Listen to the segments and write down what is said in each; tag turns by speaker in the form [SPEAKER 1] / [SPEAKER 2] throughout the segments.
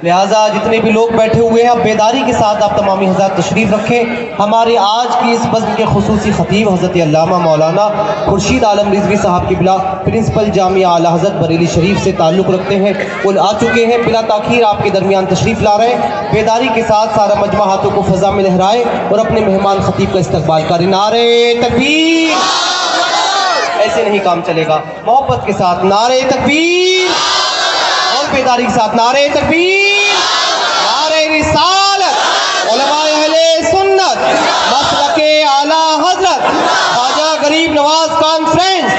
[SPEAKER 1] لہٰذا جتنے بھی لوگ بیٹھے ہوئے ہیں اب بیداری کے ساتھ آپ تمامی حضرات تشریف رکھیں۔ ہمارے آج کی اس بزم کے خصوصی خطیب حضرت علامہ مولانا خورشید عالم رضوی صاحب قبلہ پرنسپل جامعہ اعلیٰ حضرت بریلی شریف سے تعلق رکھتے ہیں، وہ آ چکے ہیں، بلا تاخیر آپ کے درمیان تشریف لا رہے ہیں۔ بیداری کے ساتھ سارا مجمع ہاتھوں کو فضا میں لہرائے اور اپنے مہمان خطیب کا استقبال کریں۔ نعرہ تکبیر! ایسے نہیں کام چلے گا، محبت کے ساتھ نعرہ تکبیر اور بیداری کے ساتھ نعرہ تکبیر، نعرہ رسالت، علماء اہل سنت، مسلک اعلیٰ حضرت خواجہ غریب نواز کانفرنس،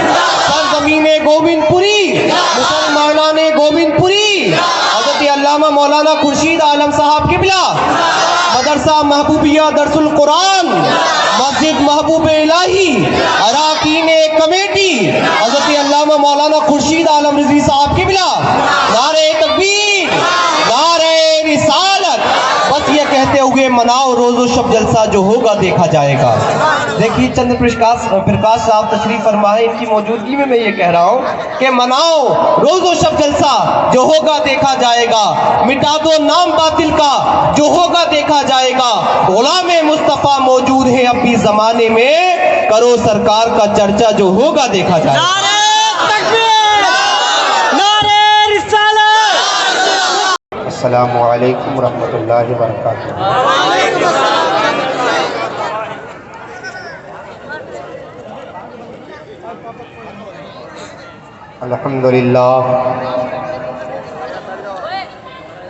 [SPEAKER 1] سرزمین گوبند پوری، مسلمانان گوبند پوری، حضرت علامہ مولانا خورشید عالم صاحب قبلہ، مدرسہ محبوبیہ درس القرآن، مسجد محبوب الہی، اراکین کمیٹی حضرت علامہ مولانا خورشید عالم رضوی صاحب قبلہ، نعرہ تکبیر، نعرہ رسالت، بس یہ کہتے ہوئے مناؤ روز و شب جلسہ جو ہوگا دیکھا جائے گا۔ دیکھیے چندر پرکاش صاحب تشریف فرمائے، ان کی موجودگی میں یہ کہہ رہا ہوں کہ مناؤ روز و شب جلسہ جو ہوگا دیکھا جائے گا، مٹا دو نام باطل کا جو ہوگا دیکھا جائے گا، غلام مصطفیٰ موجود ہے اب بھی زمانے میں، کرو سرکار کا چرچا جو ہوگا دیکھا جائے گا۔
[SPEAKER 2] السلام علیکم ورحمۃ اللہ وبرکاتہ۔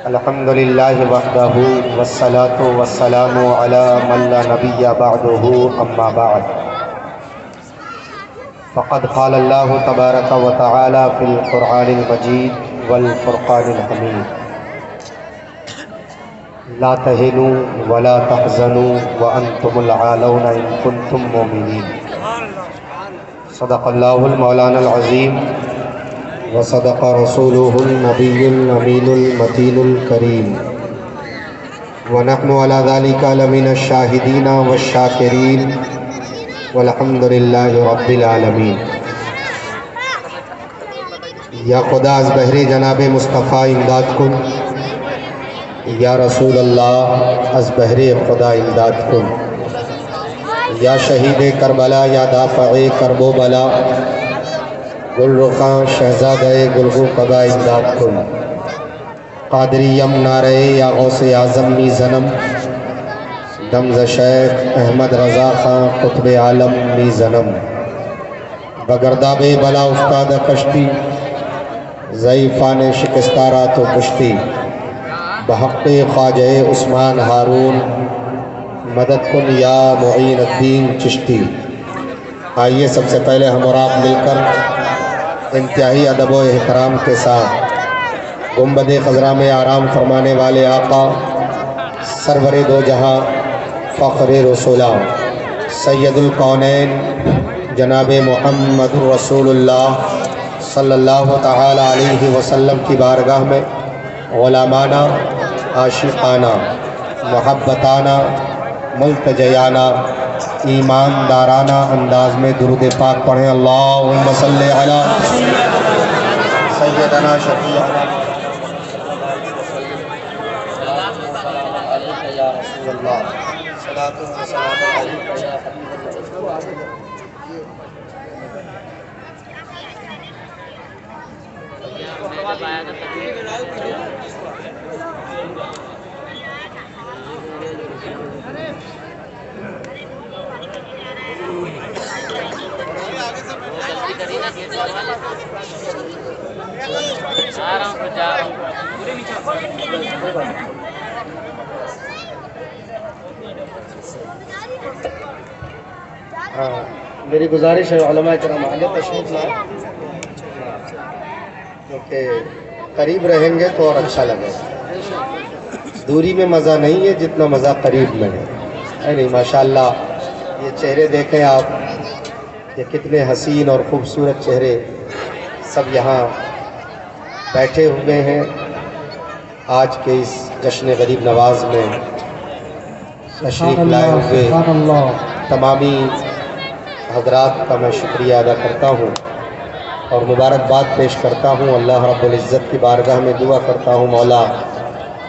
[SPEAKER 2] الحمدللہ وحدہ والصلاة والسلام علی من لا نبی بعدہ اما بعد، فقد قال اللہ تبارک و تعالی فی القرآن المجید والفرقان الحمید، لا تہنوا ولا تحزنوا وانتم العالون ان کنتم مؤمنین۔ صدق اللہ المولانا العظیم وصدق رسولہ النبی الامین المتین الکریم، ونحن علی ذلک لمن الشاہدین والشاکرین والحمد للہ رب العالمین۔ یا خدا از بہر جناب مصطفیٰ امداد کن، یا رسول اللہ از بہر خدا امداد کن، یا شہید کربلا یا دافع کرب و بلا، گل رخاں شہزادہ گلگو قضا امداد کن، قادریم نعرہ یا غوث اعظم می زنم، دمز شیخ احمد رضا خان قطب عالم می زنم، بگرداب بلا افتاد کشتی، ضعیفان شکستارات و کشتی، بحق خواجہ عثمان ہارون مدد کن یا معین الدین چشتی۔ آئیے سب سے پہلے ہم اور آپ مل کر انتہائی ادب و احترام کے ساتھ گنبد خضرا میں آرام فرمانے والے آقا سرور دو جہاں فخر رسولہ سید الکونین جناب محمد رسول اللہ صلی اللہ تعالی علیہ وسلم کی بارگاہ میں غلامانہ، عاشقانہ، محبتانہ، ملتجیانہ، ایماندارانہ انداز میں درود پاک پڑھیں۔ اللہم صلی علی سیدنا شفیعنا یا رسول اللہ، صلاۃ و سلام علیک یا حبیب اللہ۔ میری گزارش ہے علماء کرام آگے تشریف لائیں، کیونکہ قریب رہیں گے تو اور اچھا لگے گا۔ دوری میں مزہ نہیں ہے جتنا مزہ قریب میں ہے نہیں؟ ماشاءاللہ یہ چہرے دیکھیں آپ، یہ کتنے حسین اور خوبصورت چہرے سب یہاں بیٹھے ہوئے ہیں آج کے اس جشن غریب نواز میں تشریف لائے ہوئے تمامی حضرات کا میں شکریہ ادا کرتا ہوں اور مبارکباد پیش کرتا ہوں۔ اللہ رب العزت کی بارگاہ میں دعا کرتا ہوں مولا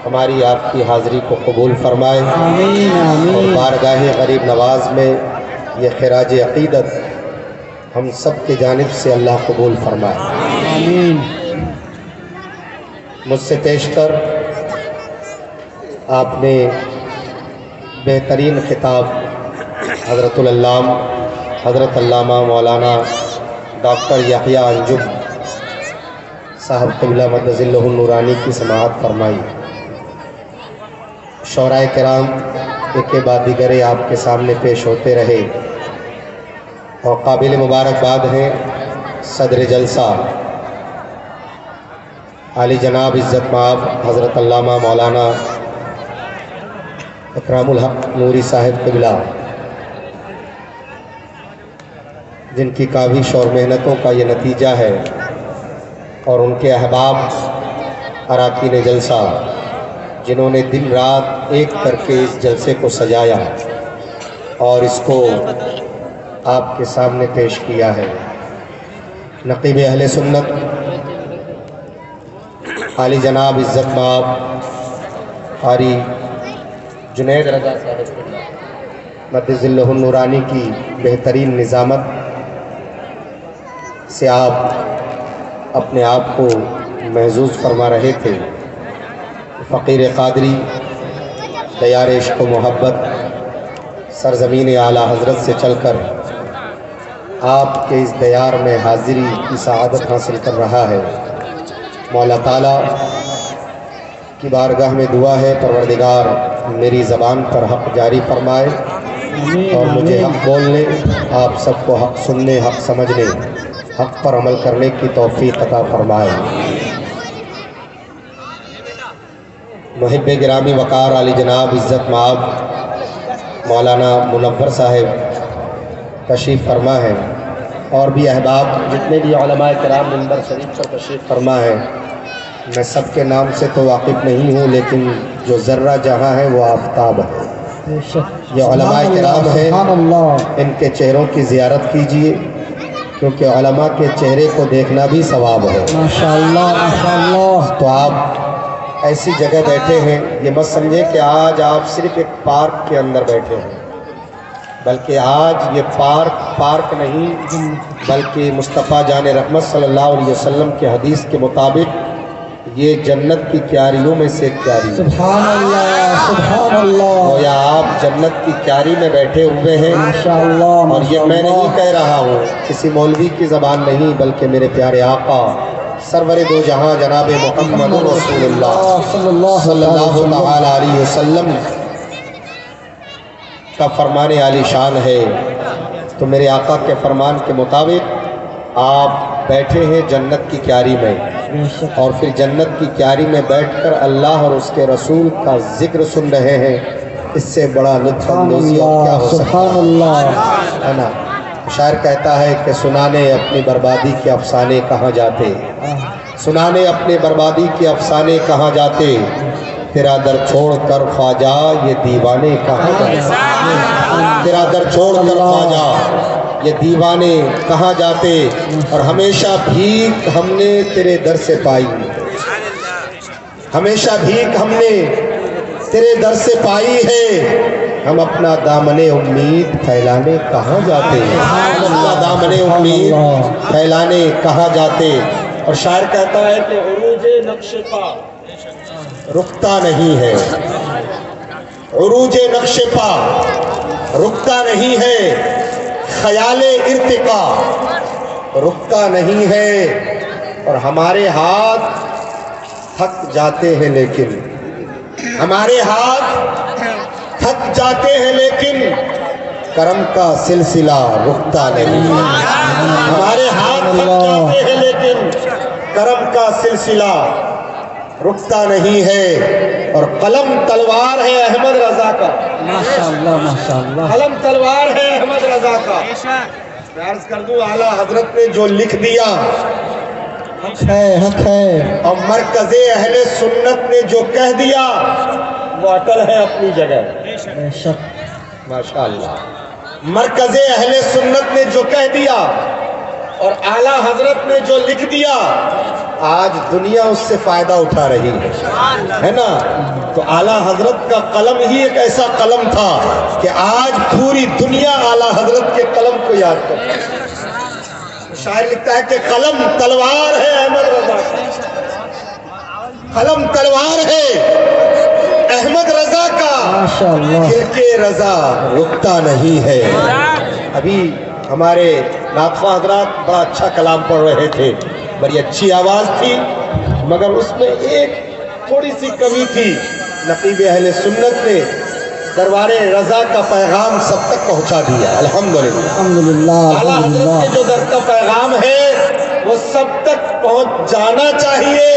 [SPEAKER 2] ہماری آپ کی حاضری کو قبول فرمائے
[SPEAKER 3] آمین
[SPEAKER 2] اور
[SPEAKER 3] آمین
[SPEAKER 2] بارگاہ غریب نواز میں یہ خراج عقیدت ہم سب کی جانب سے اللہ قبول فرمائے۔
[SPEAKER 3] آمین۔
[SPEAKER 2] مجھ سے پیشتر آپ نے بہترین خطاب حضرت العلامہ حضرت علامہ مولانا ڈاکٹر یحییٰ انجم صاحب قبلہ مدظ اللہ النورانی کی سماعت فرمائی۔ شعراء کرام ایک کے بعد دیگرے آپ کے سامنے پیش ہوتے رہے اور قابل مبارکباد ہیں صدر جلسہ عالی جناب عزت مآب حضرت علامہ مولانا اکرام الحق نوری صاحب قبلہ، جن کی کاوش اور محنتوں کا یہ نتیجہ ہے، اور ان کے احباب اراکین جلسہ جنہوں نے دن رات ایک کر کے اس جلسے کو سجایا اور اس کو آپ کے سامنے پیش کیا ہے۔ نقیب اہل سنت عالی جناب عزت مآب قاری جنید رضا صاحب مدظ اللہ النورانی کی بہترین نظامت سے آپ اپنے آپ کو محظوظ فرما رہے تھے۔ فقیر قادری دیار عشق و محبت سرزمین اعلیٰ حضرت سے چل کر آپ کے اس دیار میں حاضری کی سعادت حاصل کر رہا ہے۔ مولا تعالیٰ کی بارگاہ میں دعا ہے پروردگار میری زبان پر حق جاری فرمائے اور مجھے حق بولنے، آپ سب کو حق سننے، حق سمجھنے، حق پر عمل کرنے کی توفیق عطا فرمائے۔ محب گرامی وقار علی جناب عزت مآب مولانا منور صاحب تشریف فرما ہے، اور بھی احباب جتنے بھی علماء کرام منبر شریف پر تشریف فرما ہے۔ میں سب کے نام سے تو واقف نہیں ہوں، لیکن جو ذرہ جہاں ہے وہ آفتاب ہے۔ یہ علماء کرام ہیں، ان کے چہروں کی زیارت کیجئے، کیونکہ علماء کے چہرے کو دیکھنا بھی ثواب ہے۔
[SPEAKER 3] ماشاءاللہ ماشاءاللہ۔
[SPEAKER 2] تو آپ ایسی جگہ بیٹھے ہیں، یہ مت سمجھیں کہ آج آپ صرف ایک پارک کے اندر بیٹھے ہیں، بلکہ آج یہ پارک نہیں، بلکہ مصطفیٰ جان رحمت صلی اللہ علیہ وسلم کے حدیث کے مطابق یہ جنت کی کیاریوں میں سے ایک کیاری ہے۔
[SPEAKER 3] سبحان اللہ سبحان اللہ۔
[SPEAKER 2] گویا آپ جنت کی کیاری میں بیٹھے ہوئے ہیں،
[SPEAKER 3] ماشاءاللہ
[SPEAKER 2] اور یہ میں نہیں کہہ رہا ہوں، کسی مولوی کی زبان نہیں، بلکہ میرے پیارے آقا سرور دو جہاں جناب محمد رسول اللہ
[SPEAKER 3] صلی اللہ
[SPEAKER 2] تعالی علیہ وسلم کا فرمان عالی شان ہے۔ تو میرے آقا کے فرمان کے مطابق آپ بیٹھے ہیں جنت کی کیاری میں، اور پھر جنت کی کیاری میں بیٹھ کر اللہ اور اس کے رسول کا ذکر سن رہے ہیں، اس سے بڑا لطف اندوزی اور کیا ہو سکتا
[SPEAKER 3] سبحان اللہ۔
[SPEAKER 2] ہے نا؟ شاعر کہتا ہے کہ سنانے اپنی بربادی کے افسانے کہاں جاتے، سنانے اپنے بربادی کے افسانے کہاں جاتے، تیرا در چھوڑ کر خواجہ یہ دیوانے کہاں جاتے، تیرا در چھوڑ کر خواجہ یہ دیوانے کہاں جاتے، اور ہمیشہ بھیک ہم نے تیرے در سے پائی، ہمیشہ بھیک ہم نے تیرے در سے پائی ہے، ہم اپنا دامن امید پھیلانے کہاں جاتے، اپنا دامن امید پھیلانے کہاں جاتے۔ اور شاعر کہتا ہے کہ عروج نقش پا رکتا نہیں ہے، عروج نقش پا رکتا نہیں ہے، خیال ارتقا رکتا نہیں ہے، اور ہمارے ہاتھ تھک جاتے ہیں لیکن ہمارے ہاتھ تھک جاتے ہیں لیکن کرم کا سلسلہ رکتا نہیں ہے، ہمارے ہاتھ تھک جاتے ہیں لیکن کرم کا سلسلہ رکتا نہیں ہے، اور قلم تلوار ہے احمد رضا کا،
[SPEAKER 3] ماشاءاللہ ماشاءاللہ۔
[SPEAKER 2] قلم تلوار ہے احمد رضا کا۔ میں عرض کر دوں اعلیٰ حضرت نے جو لکھ دیا،
[SPEAKER 3] حق ہے حق ہے۔
[SPEAKER 2] اور مرکز اہل سنت نے جو کہہ دیا، وہ اٹل ہے اپنی جگہ،
[SPEAKER 3] بے شک۔
[SPEAKER 2] ماشاءاللہ۔ مرکز اہل سنت نے جو کہہ دیا اور اعلیٰ حضرت نے جو لکھ دیا، آج دنیا اس سے فائدہ اٹھا رہی ہے نا. تو اعلیٰ حضرت کا قلم ہی ایک ایسا قلم تھا کہ آج پوری دنیا اعلیٰ حضرت کے قلم کو یاد کرتی ہے. شاعر لکھتا ہے کہ قلم تلوار ہے احمد رضا کا، قلم تلوار ہے احمد رضا کا،
[SPEAKER 3] ماشاءاللہ
[SPEAKER 2] دل کے رضا رکتا نہیں ہے. ابھی ہمارے ناطخواں حضرات بڑا اچھا کلام پڑھ رہے تھے، بڑی اچھی آواز تھی، مگر اس میں ایک تھوڑی سی کمی تھی. نقیب اہل سنت نے دربار رضا کا پیغام سب تک پہنچا دیا. الحمدللہ
[SPEAKER 3] الحمدللہ
[SPEAKER 2] اعلیٰ حضرت
[SPEAKER 3] الحمدللہ.
[SPEAKER 2] کے جو در کا پیغام ہے وہ سب تک پہنچ جانا چاہیے،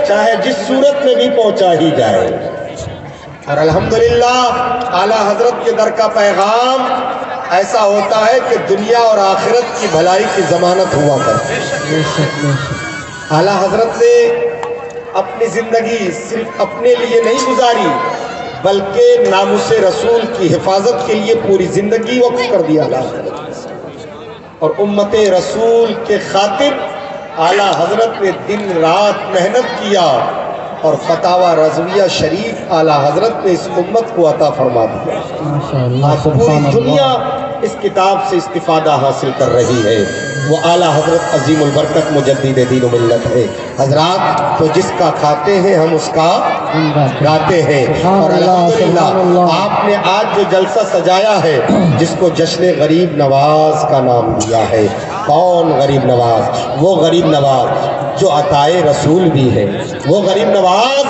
[SPEAKER 2] چاہے جس صورت میں بھی پہنچا ہی جائے. اور الحمدللہ اعلیٰ حضرت کے در کا پیغام ایسا ہوتا ہے کہ دنیا اور آخرت کی بھلائی کی ضمانت ہوا کرتی ہے.
[SPEAKER 3] بے شک بے شک.
[SPEAKER 2] اعلیٰ حضرت نے اپنی زندگی صرف اپنے لیے نہیں گزاری بلکہ ناموس رسول کی حفاظت کے لیے پوری زندگی وقف کر دیا اعلیٰ حضرت نے. اور امت رسول کے خاطر اعلیٰ حضرت نے دن رات محنت کیا اور فتاوی رضویہ شریف اعلیٰ حضرت نے اس امت کو عطا فرما دیا.
[SPEAKER 3] ماشاءاللہ
[SPEAKER 2] آج پوری
[SPEAKER 3] سبحان
[SPEAKER 2] دنیا
[SPEAKER 3] اللہ.
[SPEAKER 2] اس کتاب سے استفادہ حاصل کر رہی ہے. وہ اعلیٰ حضرت عظیم البرکت مجدد دین و ملت ہے. حضرات تو جس کا کھاتے ہیں ہم اس کا گاتے ہیں.
[SPEAKER 3] سبحان
[SPEAKER 2] اور
[SPEAKER 3] اللہ،
[SPEAKER 2] الحمدللہ
[SPEAKER 3] سبحان اللہ.
[SPEAKER 2] آپ نے آج جو جلسہ سجایا ہے جس کو جشن غریب نواز کا نام دیا ہے. کون غریب نواز؟ وہ غریب نواز جو عطائے رسول بھی ہے، وہ غریب نواز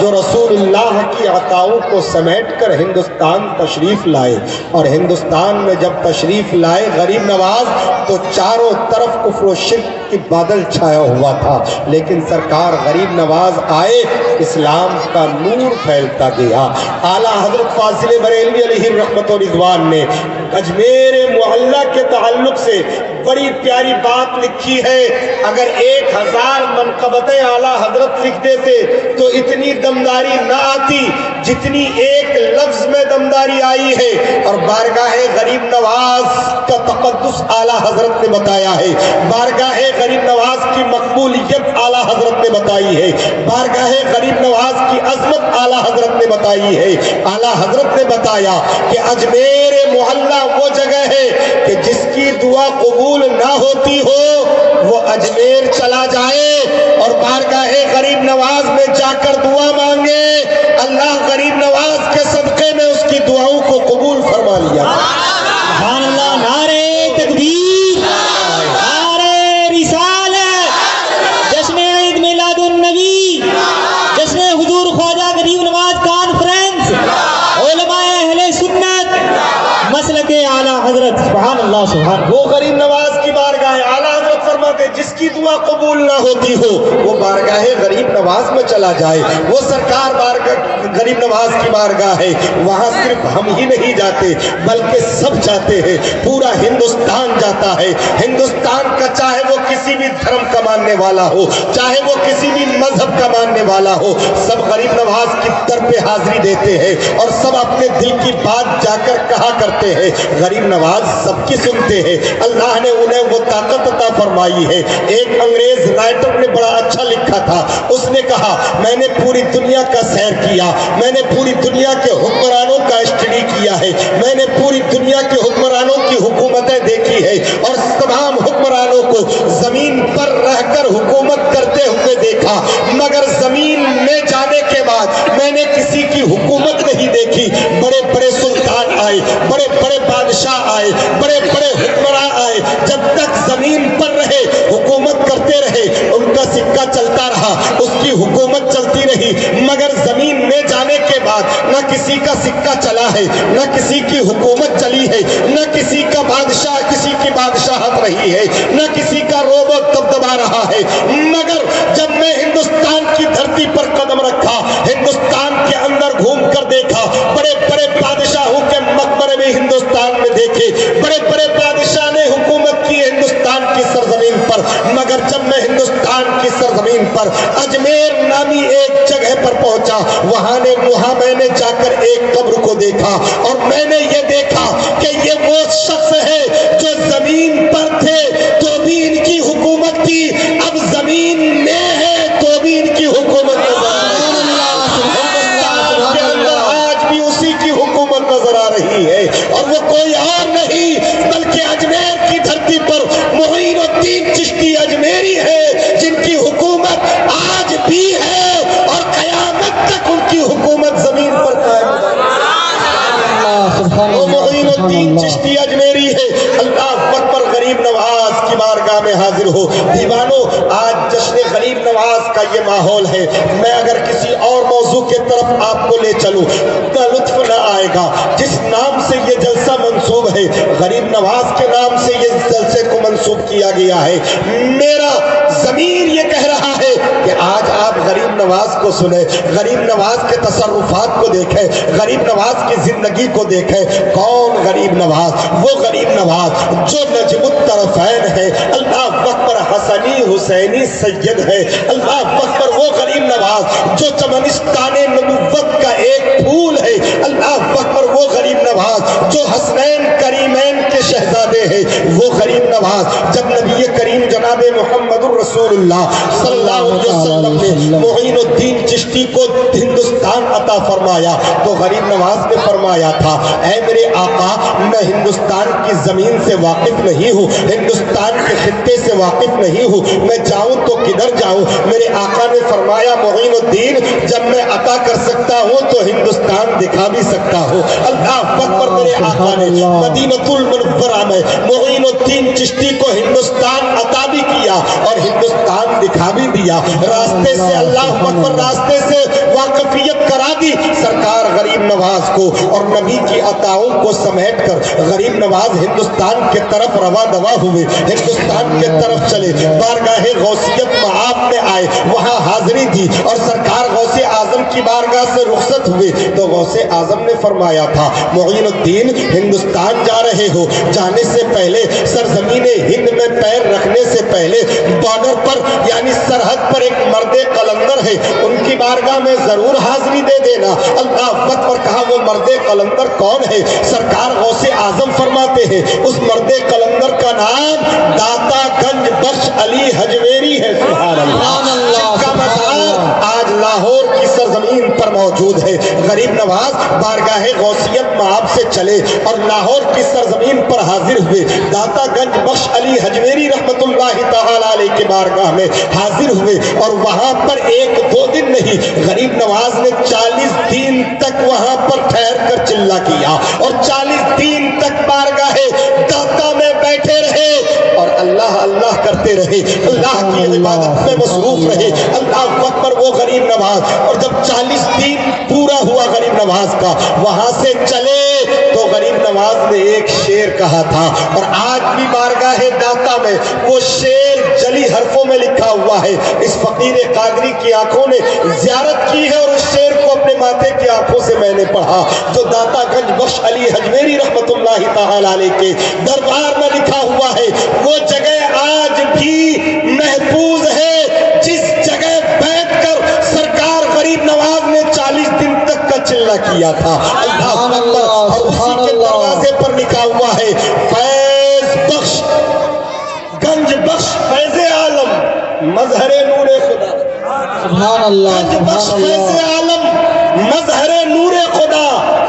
[SPEAKER 2] جو رسول اللہ کی عطاؤں کو سمیٹ کر ہندوستان تشریف لائے. اور ہندوستان میں جب تشریف لائے غریب نواز تو چاروں طرف کفر و شرک کی بادل چھایا ہوا تھا، لیکن سرکار غریب نواز آئے، اسلام کا نور پھیلتا گیا. اعلیٰ حضرت فاضل بریلوی علیہ رحمت و رضوان نے اجمیر معلیٰ کے تعلق سے بڑی پیاری بات لکھی ہے. اگر 1000 منقبتیں اعلیٰ حضرت لکھ دیتے تو اتنی دمداری نہ آتی جتنی ایک لفظ میں دمداری آئی ہے. اور بارگاہ غریب نواز کا تقدس اعلیٰ حضرت نے بتایا ہے، بارگاہ غریب نواز کی مقبولیت اعلیٰ حضرت نے بتائی ہے، بارگاہ غریب نواز کی عظمت اعلیٰ حضرت نے بتائی ہے. اعلیٰ حضرت نے بتایا کہ اجمیر معلیٰ وہ جگہ ہے کہ جس کی دعا قبول نہ ہوتی ہو وہ اجمیر چلا جائے اور بارگاہ غریب نواز میں جا کر دعا مانگے، اللہ غریب نواز کے صدقے میں اس کی دعاؤں کو قبول فرما لیا.
[SPEAKER 3] سبحان اللہ. نعرے تکبیر، نعرے رسالت، جشن عید میلاد النبی، جشن حضور خواجہ غریب نواز کانفرنس، علماء اہل سنت، مسلک اعلیٰ حضرت. سبحان اللہ سبحان اللہ.
[SPEAKER 2] وہ غریب نواز کی بارگاہ اعلیٰ حضرت فرماتے جس کی دعا قبول نہ ہوتی ہو وہ بارگاہ غریب نواز میں چلا جائے. وہ سرکار بارگاہ غریب نواز کی بارگاہ ہے، وہاں صرف ہم ہی نہیں جاتے بلکہ سب جاتے ہیں، پورا ہندوستان جاتا ہے. ہندوستان کا چاہے وہ کسی بھی دھرم کا ماننے والا ہو، چاہے وہ کسی بھی مذہب کا ماننے والا ہو، سب غریب نواز کی در پہ حاضری دیتے ہیں اور سب اپنے دل کی بات جا کر کہا کرتے ہیں. غریب نواز سب کی سنتے ہیں. اللہ نے انہیں وہ طاقت عطا فرمائی ہے. ایک انگریز رائٹر نے بڑا اچھا لکھا تھا، اس نے کہا میں نے پوری دنیا کا سیر کیا، میں نے پوری دنیا کے حکمرانوں کا اسٹڈی کیا ہے، میں نے پوری دنیا کے حکمرانوں کی حکومتیں دیکھی ہے اور تمام حکمرانوں کو زمین پر رہ کر حکومت کرتے ہوئے دیکھا، مگر زمین میں جانے کے بعد میں نے کسی کی حکومت نہیں دیکھی. بڑے بڑے سلطان آئے، بڑے بڑے بادشاہ آئے، بڑے بڑے حکمراں آئے، جب تک زمین پر رہے حکومت کرتے رہے، ان کا سکہ چلتا رہا، اس کی حکومت چلتی رہی. مگر زمین میں جانے کے بعد نہ کسی کا سکہ چلا ہے، نہ کسی کی حکومت چلی ہے، نہ کسی کا بادشاہ کسی کی بادشاہت رہی ہے، نہ کسی کا روب و دبدبا رہا ہے. مگر جب میں ہندوستان کی دھرتی پر قدم رکھا، ہندوستان کے اندر گھوم کر دیکھا، بڑے بڑے بادشاہوں کے مقبرے بھی ہندوستان میں دیکھے، بڑے بڑے بادشاہ نے حکومت کی ہندوستان کی سرزمین پر. مگر جب میں ہندوستان کی سرزمین پر اجمیر نامی ایک جگہ پر پہنچا، وہاں میں نے جا کر ایک قبر کو دیکھا اور میں نے یہ دیکھا کہ یہ وہ شخص ہے جو زمین پر تھے تو بھی ان کی حکومت تھی، اب زمین میں ہے
[SPEAKER 4] چشتی اجمیری ہے، اللہ اکبر، غریب نواز کی بارگاہ میں حاضر ہو۔ دیوانوں، آج جشن غریب نواز کا یہ ماحول ہے، میں اگر کسی اور موضوع کے طرف آپ کو لے چلوں اتنا لطف نہ آئے گا۔ جس نام سے یہ جلسہ منسوب ہے، غریب نواز کے نام سے یہ جلسے کو منسوب کیا گیا ہے، میرا ضمیر یہ کہہ رہا ہے کہ آج آپ غریب نواز کو سنیں، غریب نواز کے تصرفات کو دیکھیں، غریب نواز کی زندگی کو دیکھیں۔ کون غریب نواز؟ وہ غریب نواز جو نجم الطرفین ہے، اللہ اکبر، حسنی حسینی سید ہے، اللہ اکبر، وہ غریب نواز جو چمنستان نبوت کا ایک پھول ہے، اللہ اکبر، وہ غریب نواز جو حسنین کریمین کے شہزادے ہیں، وہ غریب نواز جب نبی کریم جناب محمد الرسول اللہ صلی اللہ علیہ وسلم نے معین الدین چشتی کو ہندوستان عطا فرمایا تو غریب نواز نے فرمایا تھا، اے میرے آقا، میں ہندوستان کی زمین سے واقف نہیں ہوں، ہندوستان کے خطے سے واقف نہیں ہوں، میں جاؤں تو کدھر جاؤں؟ میرے آقا نے فرمایا، معین الدین، جب میں عطا کر سکتا ہوں تو ہندوستان دکھا بھی سکتا ہوں۔ اللہ اکبر، میرے آقا نے مدینہ المنورہ میں معین الدین چشتی کو ہندوستان عطا بھی کیا اور ہندوستان دکھا بھی دیا، راستے سے، اللہ اکبر، راستے سے واقفیت کرا دی سرکار غریب نواز کو، اور نبی کی عطاؤں کو سمیٹ کر غریب نواز ہندوستان کے طرف رواں دوا ہوئے، ہندوستان کے طرف چلے، بارگاہ غوثیت معاب میں آئے، وہاں حاضری دی اور سرکار غوث اعظم کی بارگاہ سے رخصت ہوئے تو غوث اعظم نے فرمایا تھا، معین الدین، ہندوستان جا رہے ہو، جانے سے پہلے، سرزمین ہند میں پیر رکھنے سے پہلے بارڈر پر یعنی سرحد پر ایک مرد قلندر ہے، ان کی بارگاہ میں ضرور حاضری دے دینا۔ اللہ اکبر، کہا وہ مرد قلندر کون ہے؟ سرکار غوث اعظم فرماتے ہیں اس مرد قلندر کا نام داتا گنج بخش علی حجویری ہے۔ سبحان اللہ، کا مزار آج لاہور کی سرزمین پر موجود ہے۔ غریب نواز بارگاہ غوثیت معاب سے چلے اور لاہور کی سرزمین پر حاضر ہوئے، داتا گنج بخش علی حجویری رحمت اللہ تعالی علیہ کی بارگاہ میں حاضر ہوئے، اور وہاں پر ایک دو دن نہیں، غریب نواز نے 40 دن تک وہاں پر ٹھہر کر چلا کیا اور 40 دن تک بارگاہ داتا میں بیٹھے رہے اور اللہ اللہ کرتے رہے، اللہ کی عبادت میں مصروف رہے۔ اللہ اکبر، وہ غریب نواز، اور جب 40 دن پورا ہوا غریب نواز کا، وہاں سے چلے تو غریب نواز نے ایک شعر کہا تھا، اور آج بھی بارگاہ داتا میں وہ شعر جلی حرفوں میں لکھا ہوا ہے۔ اس فقیر قادری کی آنکھوں نے زیارت کی ہے اور اس شعر کو اپنے ماتھے کی آنکھوں سے میں نے پڑھا، جو داتا گنج بخش علی حجویری رحمت اللہ تعالی علیہ کے دربار میں لکھا ہوا ہے۔ وہ جگہ آج بھی محفوظ ہے جس جگہ بیٹھ کر سرکار غریب نواز نے 40 دن تک کا چلہ کیا تھا۔ اللہ اکبر، اور اسی کے دروازے پر لکھا ہوا ہے، فیض بخش گنج بخش فیض عالم مظہر نور خدا،
[SPEAKER 3] سبحان اللہ،
[SPEAKER 4] گنج بخش فیض عالم مظہر نور خدا،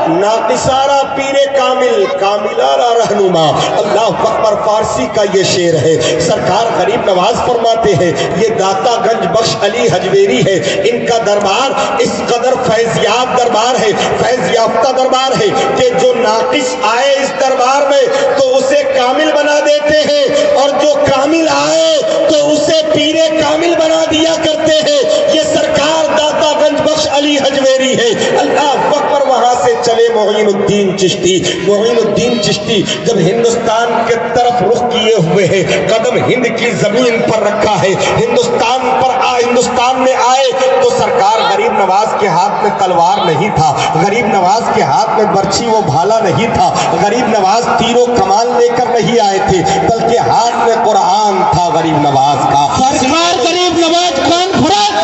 [SPEAKER 4] ناقصارہ پیر کامل کاملارہ رہنما۔ اللہ اکبر، فارسی کا یہ شعر ہے۔ سرکار غریب نواز فرماتے ہیں یہ داتا گنج بخش علی حجویری ہے، ان کا دربار اس قدر فیض یاب دربار ہے، فیض یافتہ دربار ہے کہ جو ناقص آئے اس دربار میں تو اسے کامل بنا دیتے ہیں، اور جو کامل آئے تو اسے پیر کامل بنا دیا کرتے ہیں۔ یہ سرکار داتا گنج بخش علی حجویری ہے۔ اللہ اکبر، وہاں سے چلے معین الدین چشتی۔ معین الدین چشتی جب ہندوستان کے طرف رخ کیے ہوئے ہیں، قدم ہند کی زمین پر رکھا ہے، ہندوستان میں آئے تو سرکار غریب نواز کے ہاتھ میں تلوار نہیں تھا، غریب نواز کے ہاتھ میں برچھی و بھالا نہیں تھا، غریب نواز تیر و کمان لے کر نہیں آئے تھے، بلکہ ہاتھ میں قرآن تھا غریب نواز کا۔
[SPEAKER 3] سرکار غریب نواز کانفرنس،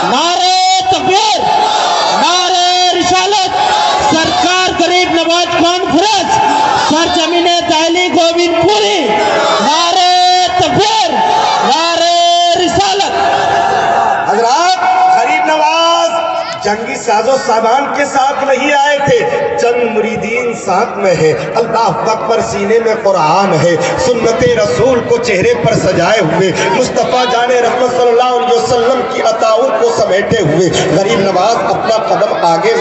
[SPEAKER 3] نعرے تکبیر، نعرے رسالت، سرکار غریب نواز کانفرنس، سرزمین دہلی گوبند پوری، نعرے تکبیر، نعرے رسالت۔
[SPEAKER 4] حضرات، غریب نواز جنگی ساز و سامان کے ساتھ نہیں آئے تھے، چند مریدین ساتھ میں ہے۔ اللہ اکبر، سینے میں قرآن ہے، سنت رسول کو چہرے پر سجائے ہوئے، مصطفیٰ جان رحمت صلی اللہ علیہ وسلم کی عطاؤں کو سمیٹے ہوئے غریب نواز اپنا قدم آگے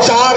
[SPEAKER 4] 4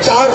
[SPEAKER 4] 4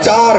[SPEAKER 4] 4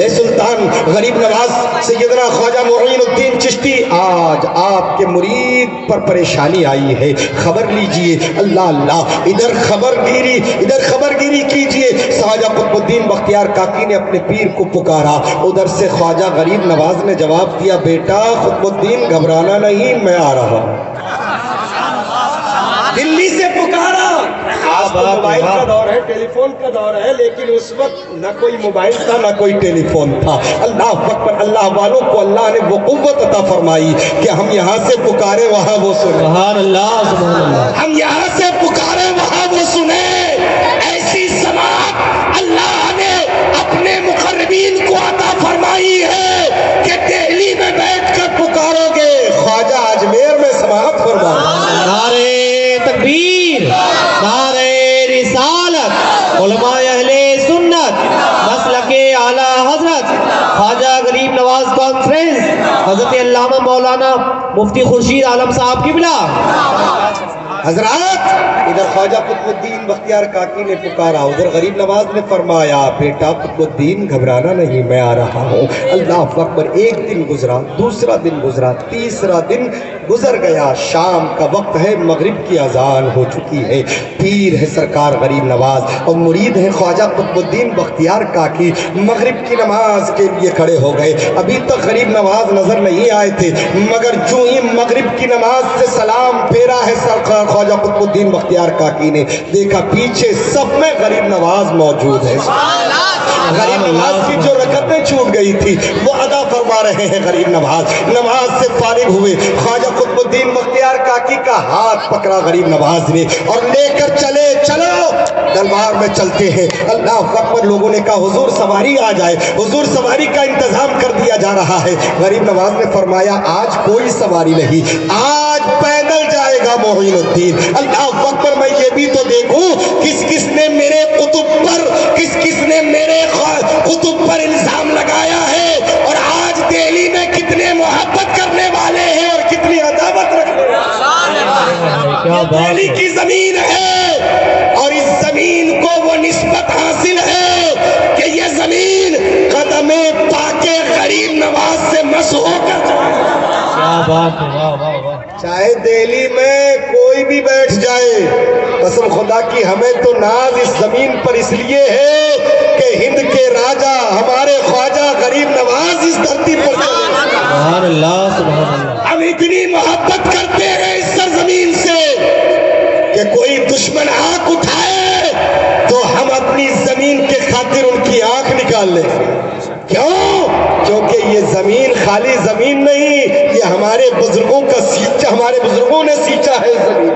[SPEAKER 4] اے سلطان غریب نواز سیدنا خواجہ معین الدین چشتی، آج آپ کے مرید پر پریشانی آئی ہے، خبر لیجئے۔ اللہ اللہ، ادھر خبر گیری کیجئے۔ خواجہ قطب الدین بختیار کاکی نے اپنے پیر کو پکارا، ادھر سے خواجہ غریب نواز نے جواب دیا، بیٹا قطب الدین گھبرانا نہیں، میں آ رہا ہوں۔ دلی سے پکارا۔ آج تو موبائل کا دور ہے، ٹیلی فون کا دور ہے، لیکن اس وقت نہ کوئی موبائل تھا نہ کوئی ٹیلی فون تھا۔ اللہ اکبر، اللہ والوں کو اللہ نے وہ قوت عطا فرمائی کہ ہم یہاں سے پکارے وہاں وہ سنے۔
[SPEAKER 1] سبحان اللہ، سبحان اللہ۔
[SPEAKER 4] ہم یہاں سے پکارے وہاں وہ سنے۔ ایسی سماعت اللہ نے اپنے مقربین کو عطا فرمائی ہے کہ دہلی میں بیٹھ کر پکارو گے، خواجہ اجمیر میں سماعت فرما۔
[SPEAKER 1] نعرے تکبیر، نعرے رسالت، علماء اہل سنت، مسلک اعلیٰ حضرت خواجہ غریب نواز کانفرنس، حضرت علامہ مولانا مفتی خورشید عالم صاحب قبلہ۔
[SPEAKER 4] حضرات، ادھر خواجہ قطب الدین بختیار کاکی نے پکارا، ادھر غریب نواز نے فرمایا، بیٹا قطب الدین گھبرانا نہیں، میں آ رہا ہوں۔ اللہ اکبر، ایک دن گزرا، دوسرا دن گزرا، تیسرا دن گزر گیا، شام کا وقت ہے، مغرب کی اذان ہو چکی ہے۔ پیر ہے سرکار غریب نواز اور مرید ہے خواجہ قطب الدین بختیار کاکی، مغرب کی نماز کے لیے کھڑے ہو گئے۔ ابھی تک غریب نواز نظر نہیں آئے تھے، مگر جو ہی مغرب کی نماز سے سلام پھیرا ہے سرکار خواجہ قطب الدین بختیار کاکی نے، دیکھا پیچھے صف میں غریب نواز موجود ہے۔ غریب نواز کی جو رکعتیں چھوٹ گئی تھی وہ ادا فرما رہے ہیں غریب نواز۔ نماز سے فارغ ہوئے، خواجہ قطب الدین بختیار کاکی کا ہاتھ پکڑا غریب نواز نے اور لے کر چلے، چلو دربار میں چلتے ہیں۔ اللہ اکبر، لوگوں نے کہا حضور سواری آ جائے، حضور سواری کا انتظام کر دیا جا رہا ہے۔ غریب نواز نے فرمایا، آج کوئی سواری نہیں، آج پیدل جائے گا معین الدین۔ اللہ اکبر، میں یہ بھی تو دیکھوں کس کس نے میرے قطب پر، کس کس نے میرے قطب پر الزام لگایا ہے، اور آج دہلی میں کتنے محبت کرنے والے ہیں اور کتنی عداوت رکھنے والے ہیں۔ دہلی کی زمین ہے اور اس زمین کو وہ نسبت حاصل ہے کہ یہ زمین قدم پاک غریب نواز سے مس ہو کر
[SPEAKER 1] کیا بات ہے، واہ واہ واہ۔
[SPEAKER 4] چاہے دہلی میں کوئی بھی بیٹھ جائے، قسم خدا کی ہمیں تو ناز اس زمین پر اس لیے ہے کہ ہند کے راجہ ہمارے خواجہ غریب نواز اس دھرتی پر چلے۔
[SPEAKER 1] سبحان اللہ، سبحان اللہ۔
[SPEAKER 4] ہم اتنی محبت کرتے ہیں اس سرزمین سے کہ کوئی دشمن آنکھ اٹھائے تو ہم اپنی زمین کے خاطر ان کی آنکھ نکال لیں۔ کیوں؟ کیونکہ یہ زمین خالی زمین نہیں، یہ ہمارے بزرگوں کا سینچا، ہمارے بزرگوں نے سینچا ہے اس زمین،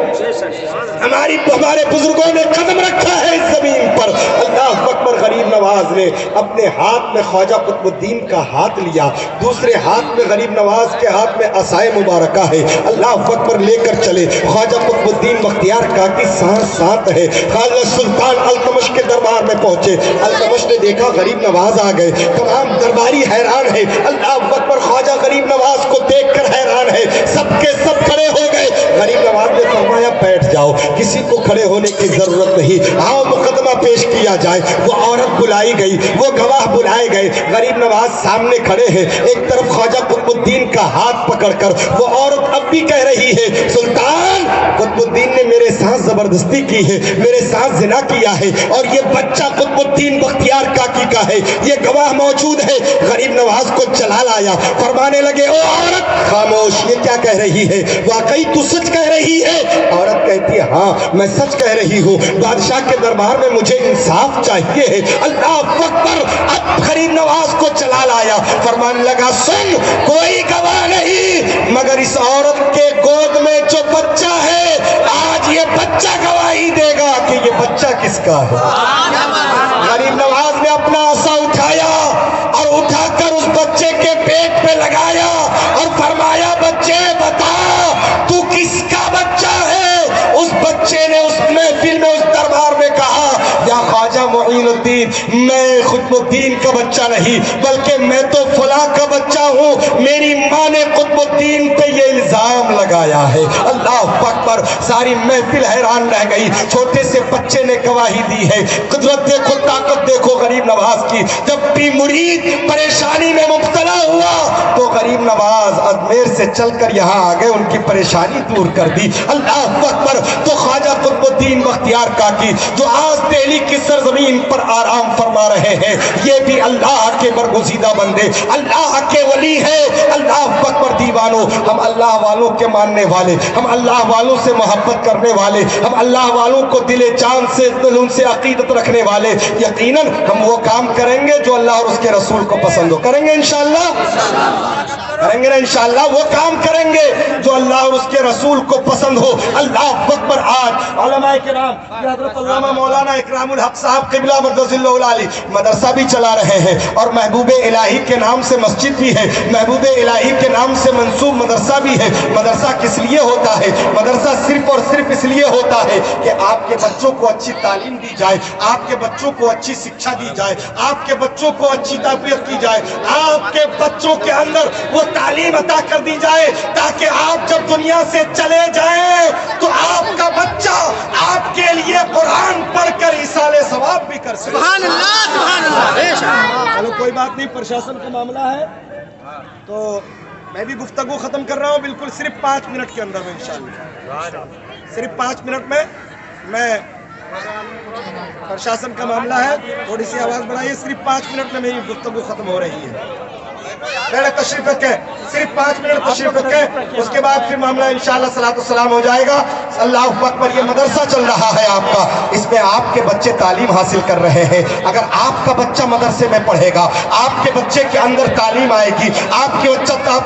[SPEAKER 4] ہمارے بزرگوں نے قدم رکھا ہے اس زمین پر۔ اللہ اکبر، غریب نواز نے اپنے ہاتھ میں خواجہ قطب الدین کا ہاتھ لیا، دوسرے ہاتھ میں غریب نواز کے ہاتھ میں عصائے مبارکہ ہے۔ اللہ اکبر، لے کر چلے، خواجہ قطب الدین بختیار کاکی ساتھ ساتھ ہے۔ خواجہ سلطان التمش کے دربار میں پہنچے، التمش نے دیکھا غریب نواز آ گئے، تمام درباری حیران ہے۔ اللہ اکبر، خواجہ غریب نواز کو دیکھ کر حیران ہے، سب کے سب کھڑے ہو گئے۔ غریب نواز نے فرمایا، بیٹھ جاؤ، کسی کو کھڑے ہونے کی ضرورت نہیں، آؤ مقدمہ پیش کیا جائے۔ وہ عورت بلائی گئی، وہ گواہ بلائے گئے، غریب نواز سامنے کھڑے ہیں، ایک طرف خواجہ قطب الدین کا ہاتھ پکڑ کر وہ عورت اب بھی کہہ رہی ہے، سلطان قطب الدین نے میرے ساتھ زبردستی کی ہے، میرے ساتھ زنا کیا ہے، اور یہ بچہ قطب الدین بختیار کاکی کا ہے، یہ گواہ موجود ہے۔ غریب نواز کو چلا لایا، فرمانے لگے، او عورت خاموش، یہ کیا کہہ رہی ہے؟ واقعی تو سچ کہہ رہی ہے؟ عورت کہتی ہے، ہاں میں سچ کہہ رہی ہوں، بادشاہ کے دربار میں مجھے انصاف چاہیے ہے۔ اللہ اکبر، اب غریب نواز کو چلا لایا، فرمانے لگا، سن، کوئی گواہ نہیں مگر اس عورت کے گود میں جو بچہ ہے، آج یہ بچہ گواہی دے گا کہ یہ بچہ کس کا ہے۔ غریب نواز نے اپنا عصا اٹھایا اور اٹھا کر اس بچے کے پیٹ پہ لگایا اور فرمایا، بچے بتا تو کس کا بچہ ہے؟ اس بچے نے اس محفل میں، اس دربار میں کہا، یا خواجہ معین الدین الدین، میں قطب الدین کا بچہ نہیں بلکہ میں تو فلاں کا بچہ ہوں، میری ماں نے قطب الدین پہ یہ الزام لگایا ہے۔ اللہ اکبر، ساری محفل حیران رہ گئی، چھوٹے سے بچے نے گواہی دی ہے۔ قدرت دیکھو، طاقت دیکھو غریب نواز کی، جب بھی مرید پریشانی میں مبتلا ہوا تو غریب نواز اجمیر سے چل کر یہاں آ گئے، ان کی پریشانی دور کر دی۔ اللہ اکبر، تو خواجہ قطب الدین بختیار کاکی جو آج دہلی کی سرزمین پر آرام فرما رہے ہیں، یہ بھی اللہ کے برگزیدہ بندے، اللہ کے ولی ہے۔ اللہ اکبر دیوانوں، ہم اللہ والوں کے ماننے والے، ہم اللہ والوں سے محبت کرنے والے، ہم اللہ والوں کو دل جان سے دل ان سے عقیدت رکھنے والے، یقیناً ہم وہ کام کریں گے جو اللہ اور اس کے رسول کو پسند ہو۔ کریں گے انشاءاللہ، کریں گے نا انشاءاللہ، وہ کام کریں گے جو اللہ اور اس کے رسول کو پسند ہو۔ اللہ اکبر، آج علماء کرام حضرت علامہ مولانا اکرام الحق صاحب قبلہ مقدس اللہ العالی مدرسہ بھی چلا رہے ہیں، اور محبوب الہی کے نام سے مسجد بھی ہے، محبوب الہی کے نام سے منسوب مدرسہ بھی ہے۔ مدرسہ کس لیے ہوتا ہے؟ مدرسہ صرف اور صرف اس لیے ہوتا ہے کہ آپ کے بچوں کو اچھی تعلیم دی جائے، آپ کے بچوں کو اچھی شکشا دی جائے، آپ کے بچوں کو اچھی تربیت کی جائے، آپ کے بچوں کے اندر وہ تعلیم عطا کر دی جائے تاکہ آپ جب دنیا سے چلے جائیں تو آپ کا بچہ آپ کے لیے قرآن پڑھ کر ایصال ثواب بھی کر سکے۔
[SPEAKER 3] سبحان اللہ، سبحان اللہ۔
[SPEAKER 4] چلو کوئی بات نہیں، پرشاسن کا معاملہ ہے تو میں بھی گفتگو ختم کر رہا ہوں، بالکل صرف 5 منٹ کے اندر میں انشاءاللہ، صرف 5 منٹ میں پرشاسن کا معاملہ ہے، تھوڑی سی آواز بڑھائیے، صرف 5 منٹ میں میری گفتگو ختم ہو رہی ہے۔ پہلے تشریف رکھیں، صرف 5 منٹ تشریف رکھیں، اس کے بعد پھر معاملہ انشاءاللہ صلاۃ والسلام ہو جائے گا۔ اللہ اکبر، یہ مدرسہ چل رہا ہے آپ کا، اس میں آپ کے بچے تعلیم حاصل کر رہے ہیں۔ اگر آپ کا بچہ مدرسے میں پڑھے گا، آپ کے بچے کے اندر تعلیم آئے گی، آپ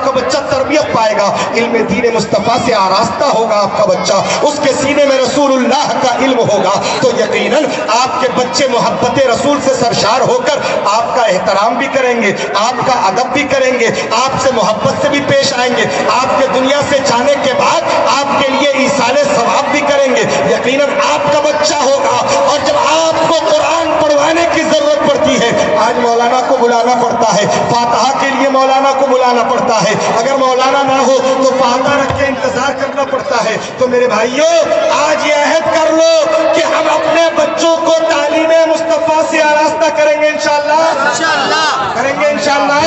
[SPEAKER 4] کا بچہ تربیت پائے گا، علم دین مصطفیٰ سے آراستہ ہوگا آپ کا بچہ، اس کے سینے میں رسول اللہ کا علم ہوگا، تو یقیناً آپ کے بچے محبت رسول سے سرشار ہو کر آپ کا احترام بھی کریں گے، آپ کا ادب بھی کریں گے، آپ سے محبت سے بھی پیش آئیں گے، آپ کے دنیا سے جانے کے بعد آپ کے لیے ایصال ثواب بھی کریں گے۔ یقیناً آپ کا بچہ ہوگا، اور جب آپ کو قرآن پڑھوانے کی ضرورت پڑتی ہے، آج مولانا کو بلانا پڑتا ہے، فاتحہ کے لیے مولانا کو بلانا پڑتا ہے، اگر مولانا نہ ہو تو فاتحہ رکھ کے انتظار کرنا پڑتا ہے، تو میرے بھائیوں آج یہ عہد کر لو کہ ہم اپنے بچوں کو تعلیم مصطفیٰ سے آراستہ کریں گے انشاءاللہ، کریں گے انشاءاللہ،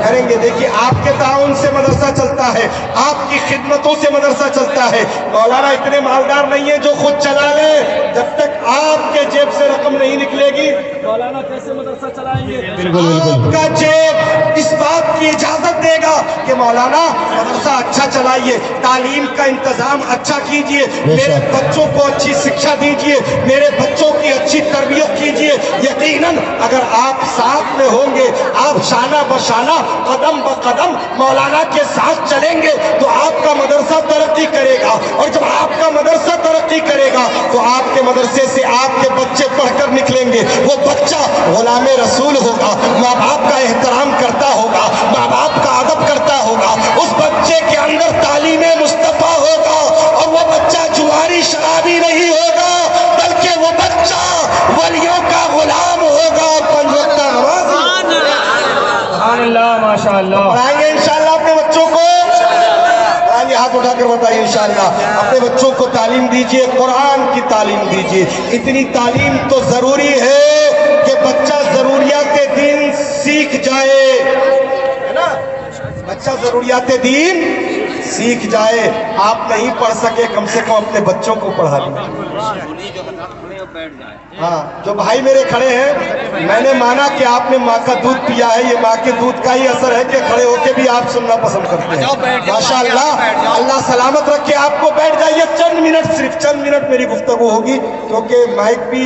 [SPEAKER 4] کریں گے۔ دیکھیے آپ کے تعاون سے مدرسہ چلتا ہے، آپ کی خدمتوں سے مدرسہ چلتا ہے۔ مولانا اتنے مالدار نہیں ہیں جو خود چلا لیں، جب تک آپ کے جیب سے رقم نہیں نکلے گی مولانا کیسے مدرسہ چلائیں گے؟ آپ کا جیب اس بات کی اجازت دے گا کہ مولانا مدرسہ اچھا چلائیے، تعلیم کا انتظام اچھا کیجئے، میرے بچوں کو اچھی شکشا دیجئے، میرے بچوں کی اچھی تربیت کیجئے۔ یقیناً اگر آپ ساتھ میں ہوں گے، آپ شانہ بشانہ قدم بقدم مولانا کے ساتھ چلیں گے تو آپ کا مدرسہ ترقی کرے گا، اور جب آپ کا مدرسہ ترقی کرے گا تو آپ کے مدرسے سے آپ کے بچے پڑھ کر نکلیں گے، وہ بچہ غلام رسول ہوگا، ماں باپ کا احترام کرتا ہوگا، ماں باپ کا ادب کرتا ہوگا، اس بچے کے اندر تعلیم مصطفیٰ ہوگا، اور وہ بچہ جواری شرابی نہیں ہوگا بلکہ وہ بچہ ولیوں کا غلام ہوگا، 5 وقت نماز
[SPEAKER 3] سبحان اللہ، ماشاء اللہ۔
[SPEAKER 4] پڑھائیں گے انشاءاللہ اپنے بچوں کو، آئیے ہاتھ اٹھا کر بتائیے انشاءاللہ اپنے بچوں کو تعلیم دیجئے، قرآن کی تعلیم دیجئے۔ اتنی تعلیم تو ضروری ہے کہ بچہ ضروریات دین سیکھ جائے، ہے نا، بچہ ضروریات دین سیکھ جائے۔ آپ نہیں پڑھ سکے، کم سے کم اپنے بچوں کو پڑھا لیں۔ ہاں، جو بھائی میرے کھڑے ہیں، میں نے مانا کہ آپ نے ماں کا دودھ پیا ہے، یہ ماں کے دودھ کا ہی اثر ہے کہ کھڑے ہو کے بھی آپ سننا پسند کرتے ہیں۔ ماشاءاللہ، اللہ سلامت رکھے آپ کو، بیٹھ جائیے، چند منٹ، صرف چند منٹ میری گفتگو ہوگی، کیونکہ مائک بھی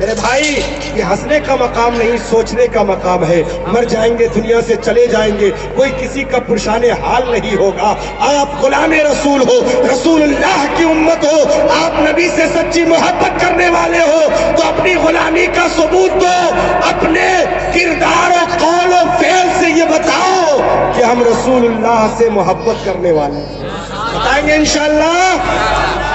[SPEAKER 4] میرے بھائی یہ ہنسنے کا مقام نہیں، سوچنے کا مقام ہے. مر جائیں گے، دنیا سے چلے جائیں گے، کوئی کسی کا پرشان حال نہیں ہوگا. آپ غلام رسول ہو، رسول اللہ کی امت ہو، آپ نبی سے سچی محبت کرنے والے ہو تو اپنی غلامی کا ثبوت دو. اپنے کردار و قول و فعل سے یہ بتاؤ کہ ہم رسول اللہ سے محبت کرنے والے ہیں. بتائیں گے انشاءاللہ.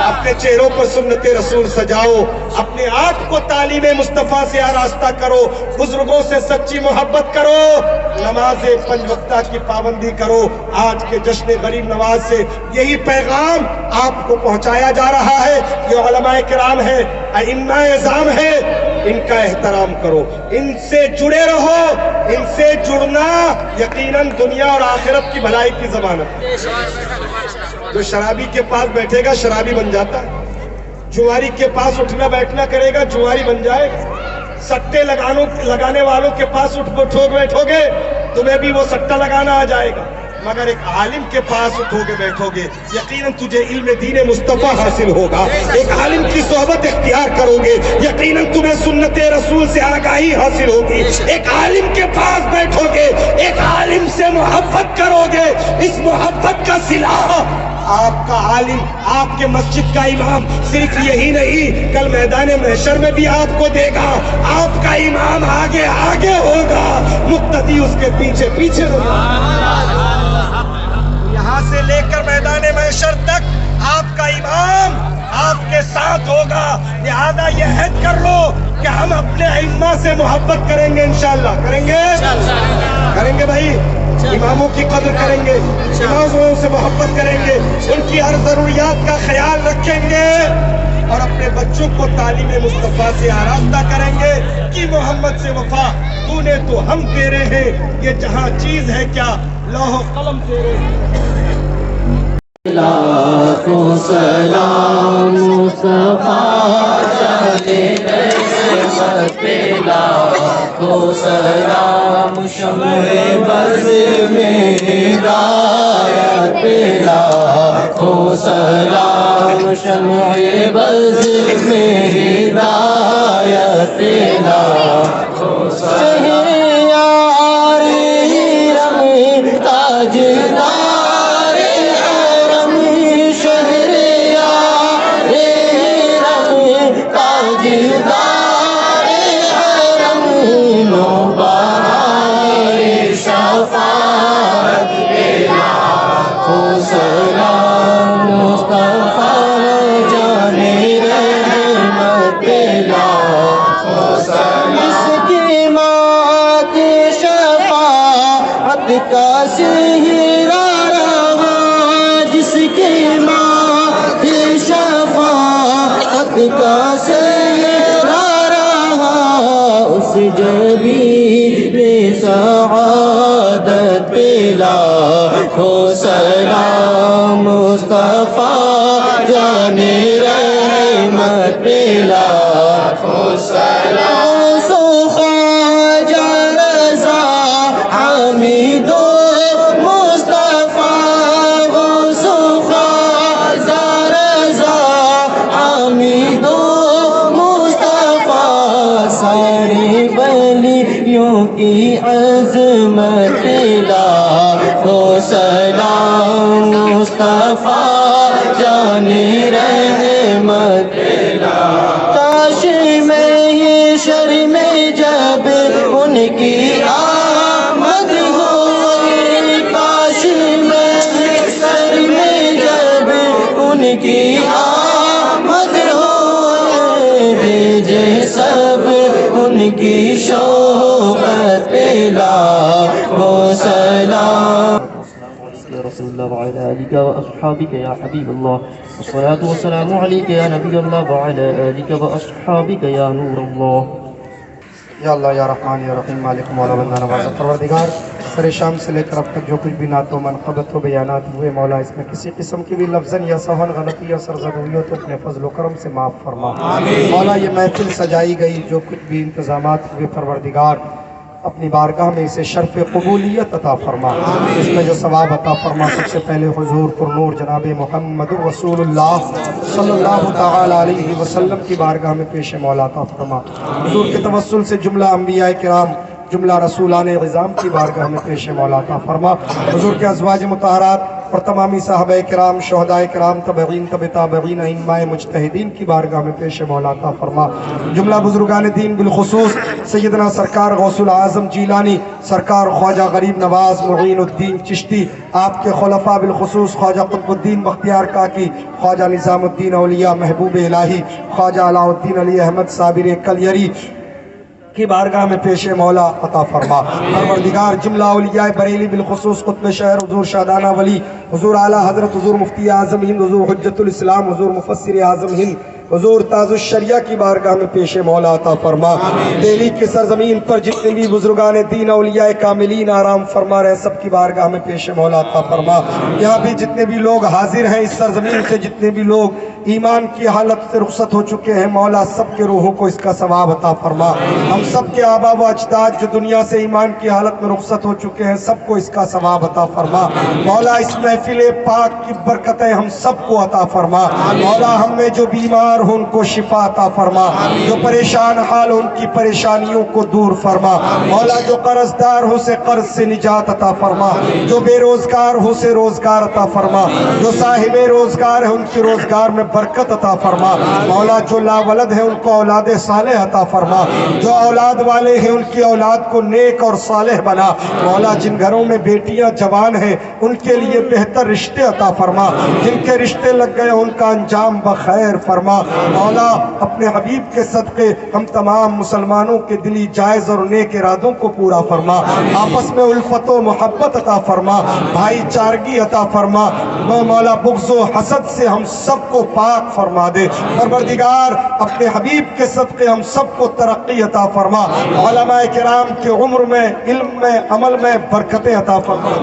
[SPEAKER 4] اپنے چہروں پر سنت رسول سجاؤ، اپنے آپ کو تعلیم مصطفیٰ سے آراستہ کرو، بزرگوں سے سچی محبت کرو، نماز 5 وقتہ کی پابندی کرو. آج کے جشن غریب نواز سے یہی پیغام آپ کو پہنچایا جا رہا ہے. یہ علماء کرام ہیں، ائمہ اعظام ہیں، ان کا احترام کرو، ان سے جڑے رہو. ان سے جڑنا یقیناً دنیا اور آخرت کی بھلائی کی ضمانت ہے. جو شرابی کے پاس بیٹھے گا شرابی بن جاتا ہے، جواری کے پاس اٹھنا بیٹھنا کرے گا جواری بن جائے گا. سٹے لگانے والوں کے پاس بیٹھو گے تمہیں بھی وہ سٹا لگانا آ جائے گا. مگر ایک عالم کے پاس اٹھو گے بیٹھو گے یقیناً تجھے علم دین مصطفیٰ حاصل ہوگا. ایک عالم کی صحبت اختیار کرو گے یقیناً تمہیں سنت رسول سے آگاہی حاصل ہوگی. ایک عالم کے پاس بیٹھو گے، ایک عالم سے محبت کرو گے. اس محبت کا صلہ آپ کا عالم، آپ کے مسجد کا امام صرف یہی نہیں، کل میدان محشر میں بھی آپ کو دے گا. آپ کا امام آگے آگے ہوگا، مقتدی اس کے پیچھے پیچھے ہوگا. یہاں سے لے کر میدان محشر تک آپ کا امام آپ کے ساتھ ہوگا. لہذا یہ عہد کر لو کہ ہم اپنے ائمہ سے محبت کریں گے. انشاءاللہ کریں گے بھائی. اماموں کی قدر کریں گے، اماموں سے محبت کریں گے، ان کی ہر ضروریات کا خیال رکھیں گے اور اپنے بچوں کو تعلیم مصطفیٰ سے آراستہ کریں گے کہ محمد سے وفا تو نے تو ہم تیرے ہیں. یہ جہاں چیز ہے کیا لوح و قلم تیرے ہیں.
[SPEAKER 3] لاکھوں سلام مصطفیٰ چلے رحمت پہ، لاکھوں سلام شمع بز میں ہدایت پہ، لاکھوں سلام شمع بز میں ہدایت پہ، لاکھوں سلام یار رم تاجدار کا سہرا رہا، جس کی ماں کی شفاعت کا سہرا رہا، اس جبین سعادت پہ لاکھوں سلام مصطفیٰ جان رحمت پہ، لاکھوں سلام کی عظمت، لاکھوں سلام مصطفیٰ جان رحمت. کاش میں یہ شر میں جب ان کی آمد ہوئی، کاش میں شر میں جب ان کی آمد ہوئی، بھیجے سب ان کی شوقت پہ لاکھوں سلام.
[SPEAKER 5] يا رسول الله وعلى آلك وأصحابك يا حبيب الله، والصلاة والسلام عليك يا نبي الله وعلى آلك وأصحابك يا نور الله.
[SPEAKER 2] یا اللہ یا رحمان یا رحیم مالک مولا بندہ نواز پروردگار، سر شام سے لے کر اب تک جو کچھ بھی نعت و منقبت و بیانات ہوئے مولا، اس میں کسی قسم کی بھی لفظاً یا سہون غلطی یا سرزد ہوئی ہو تو اپنے فضل و کرم سے معاف فرما. مولا یہ محفل سجائی گئی، جو کچھ بھی انتظامات ہوئے پروردگار اپنی بارگاہ میں اسے شرف قبولیت عطا فرما، اس میں جو ثواب عطا فرما. سب سے پہلے حضور پر نور جناب محمد رسول اللہ
[SPEAKER 6] صلی اللہ تعالی علیہ وسلم کی بارگاہ میں پیش مولا عطا فرما۔ حضور کے توسل سے جملہ انبیاء کرام، جملہ رسولان عظام کی بارگاہ میں پیش مولا عطا فرما۔ حضور کے ازواج مطہرات اور تمامی صحابہ کرام، شہداء کرام، تابعین، تبع تابعین، ائمہ مجتہدین کی بارگاہ میں پیش مولا عطا فرما۔ جملہ بزرگان دین بالخصوص سیدنا سرکار غوث العظم جیلانی، سرکار خواجہ غریب نواز معین الدین چشتی، آپ کے خلفاء بالخصوص خواجہ قطب الدین بختیار کاکی، خواجہ نظام الدین اولیاء محبوب الہی، خواجہ علاء الدین علی احمد صابر کلیری کی بارگاہ میں پیش مولا عطا فرما۔ پروردگار جملہ اولیاء بریلی بالخصوص قطب شہر حضور شادانہ ولی، حضور اعلیٰ حضرت حضور مفتی اعظم ہند، حضور حجت الاسلام، حضور مفسر اعظم ہند، حضور تاج الشریعہ کی بارگاہ میں پیش مولا عطا فرما۔ دہلی کی سرزمین پر جتنے بھی بزرگان دین اولیاء کاملین آرام فرما رہے سب کی بارگاہ میں پیش مولا عطا فرما۔ یہاں بھی جتنے بھی لوگ حاضر ہیں، اس سرزمین سے جتنے بھی لوگ ایمان کی حالت سے رخصت ہو چکے ہیں، مولا سب کے روحوں کو اس کا ثواب عطا فرما۔ ہم سب کے آبا و اجداد جو دنیا سے ایمان کی حالت میں رخصت ہو چکے ہیں، سب کو اس کا ثواب عطا فرما۔ مولا اس محفل پاک کی برکتیں ہم سب کو عطا فرما۔ مولا ہم میں جو بیمار ہو ان کو شفا عطا فرما، جو پریشان حال ہو ان کی پریشانیوں کو دور فرما۔ مولا جو قرض دار ہو سے قرض سے نجات عطا فرما، جو بے روزگار ہو سے روزگار عطا فرما، جو صاحب روزگار ہے ان کی روزگار میں برکت عطا فرما۔ مولا جو لا ولد ہے ان کو اولاد صالح عطا فرما، جو اولاد والے ہیں ان کی اولاد کو نیک اور صالح بنا۔ مولا جن گھروں میں بیٹیاں جوان ہیں ان کے لیے بہتر رشتے عطا فرما، جن کے رشتے لگ گئے ان کا انجام بخیر فرما۔ مولا اپنے حبیب کے صدقے ہم تمام مسلمانوں کے دلی جائز اور نیک ارادوں کو پورا فرما، آپس میں الفت و محبت عطا فرما، بھائی چارگی عطا فرما۔ مولا بغض و حسد سے ہم سب کو پاک فرما دے۔ پروردگار اپنے حبیب کے صدقے ہم سب کو ترقی عطا فرما، علماء کرام کے عمر میں، علم میں، عمل میں برکتیں عطا فرما۔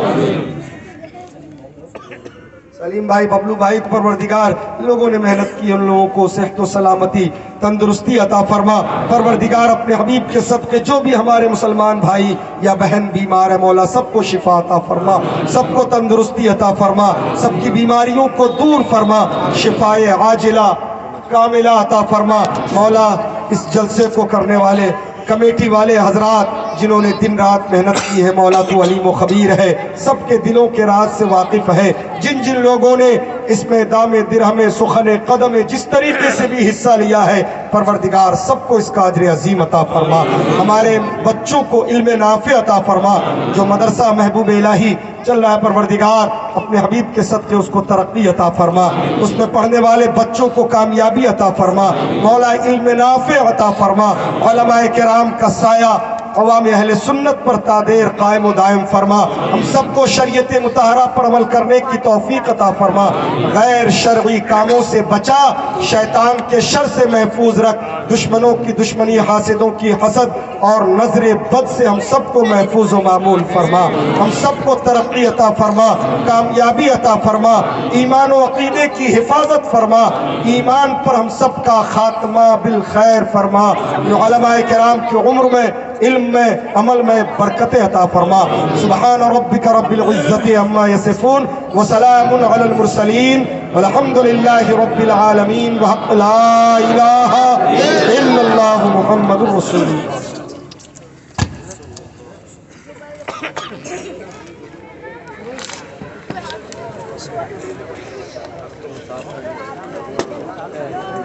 [SPEAKER 6] سلیم بھائی، ببلو بھائی کو پروردگار لوگوں نے محنت کی، ان لوگوں کو صحت و سلامتی، تندرستی عطا فرما۔ پروردگار اپنے حبیب کے صدقے جو بھی ہمارے مسلمان بھائی یا بہن بیمار ہے مولا سب کو شفا عطا فرما، سب کو تندرستی عطا فرما، سب کی بیماریوں کو دور فرما، شفائے عاجلہ کاملہ عطا فرما۔ مولا اس جلسے کو کرنے والے کمیٹی والے حضرات جنہوں نے دن رات محنت کی ہے، مولا تو علیم و خبیر ہے، سب کے دلوں کے راز سے واقف ہے۔ جن جن لوگوں نے اس میں دام درہم سخن قدم جس طریقے سے بھی حصہ لیا ہے، پروردگار سب کو اس کا اجر عظیم عطا فرما۔ ہمارے بچوں کو علم نافع عطا فرما، جو مدرسہ محبوب الہی چل رہا ہے پروردگار اپنے حبیب کے صدقے اس کو ترقی عطا فرما، اس میں پڑھنے والے بچوں کو کامیابی عطا فرما، مولا علم نافع عطا فرما، علماء کرام کا سایہ عوام اہل سنت پر تادیر قائم و دائم فرما، ہم سب کو شریعت مطہرہ پر عمل کرنے کی توفیق عطا فرما، غیر شرعی کاموں سے بچا، شیطان کے شر سے محفوظ رکھ، دشمنوں کی دشمنی، حاسدوں کی حسد اور نظر بد سے ہم سب کو محفوظ و معمول فرما، ہم سب کو ترقی عطا فرما، کامیابی عطا فرما، ایمان و عقیدے کی حفاظت فرما، ایمان پر ہم سب کا خاتمہ بالخیر فرما، جو علماء کرام کی عمر میں، علم میں، عمل میں برکت عطا فرما۔ سبحان ربک رب العزت عما یصفون وسلام علی المرسلین والحمد للہ رب العالمین وحق لا الہ